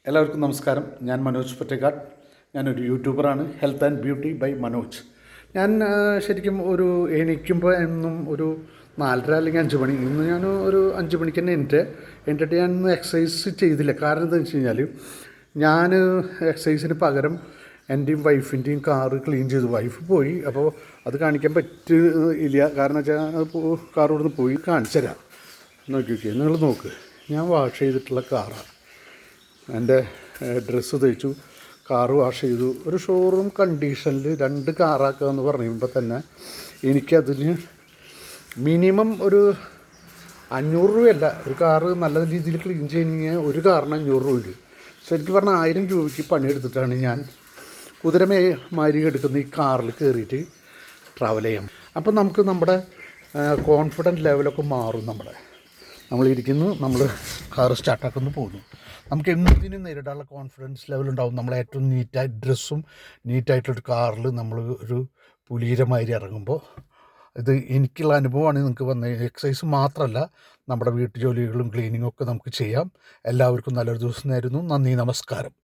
എല്ലാവർക്കും നമസ്കാരം. ഞാൻ മനോജ് പൊറ്റക്കാട്. ഞാനൊരു യൂട്യൂബറാണ്. Health and beauty by Manoj. ഞാൻ ശരിക്കും എണീക്കുമ്പോൾ എന്നും ഒരു 4:30 അല്ലെങ്കിൽ 5 മണി. ഇന്ന് ഞാൻ ഒരു 5 മണിക്ക് തന്നെ എന്നിട്ട് ഞാൻ ഇന്ന് എക്സസൈസ് ചെയ്തില്ല. കാരണം എന്താണെന്ന് വെച്ച് കഴിഞ്ഞാൽ ഞാൻ എക്സസൈസിന് പകരം എൻ്റെയും വൈഫിൻ്റെയും കാറ് ക്ലീൻ ചെയ്തു. വൈഫ് പോയി, അപ്പോൾ അത് കാണിക്കാൻ പറ്റില്ല. കാരണം വെച്ചാൽ കാർ ഇവിടുന്ന് പോയി കാണിച്ചു തരാം. നോക്കി നിങ്ങൾ നോക്ക്. ഞാൻ വാഷ് ചെയ്തിട്ടുള്ള കാറാണ്. എൻ്റെ ഡ്രസ്സ് തേച്ചു, കാറ് വാഷ് ചെയ്തു. ഒരു ഷോറൂം കണ്ടീഷനിൽ 2 കാറാക്കുക എന്ന് പറയുമ്പോൾ തന്നെ എനിക്കതിന് മിനിമം ഒരു 500 രൂപയല്ല. ഒരു കാറ് നല്ല രീതിയിൽ ക്ലീൻ ചെയ്യുന്ന ഒരു കാറിന് 500 രൂപയ്ക്ക്. ശരിക്കും പറഞ്ഞാൽ 1000 രൂപയ്ക്ക് പണിയെടുത്തിട്ടാണ് ഞാൻ മാരി എടുക്കുന്ന ഈ കാറിൽ കയറിയിട്ട് ട്രാവൽ ചെയ്യാം. അപ്പം നമുക്ക് നമ്മുടെ കോൺഫിഡൻറ്റ് ലെവലൊക്കെ മാറും. നമ്മളിരിക്കുന്നു, നമ്മൾ കാറ് സ്റ്റാർട്ടാക്കുന്നു, പോകുന്നു. നമുക്ക് എന്തിനും നേരിടാനുള്ള കോൺഫിഡൻസ് ലെവലുണ്ടാവും. നമ്മൾ ഏറ്റവും നീറ്റായി ഡ്രസ്സും നീറ്റായിട്ടുള്ളൊരു കാറിൽ നമ്മൾ ഒരു പുലീരമാതിരി ഇറങ്ങുമ്പോൾ ഇത് എനിക്കുള്ള അനുഭവമാണ്. നിങ്ങൾക്ക് വന്ന എക്സസൈസ് മാത്രമല്ല, നമ്മുടെ വീട്ടു ജോലികളും ക്ലീനിങ്ങും ഒക്കെ നമുക്ക് ചെയ്യാം. എല്ലാവർക്കും നല്ലൊരു ദിവസം നേരുന്നു. നന്ദി, നമസ്കാരം.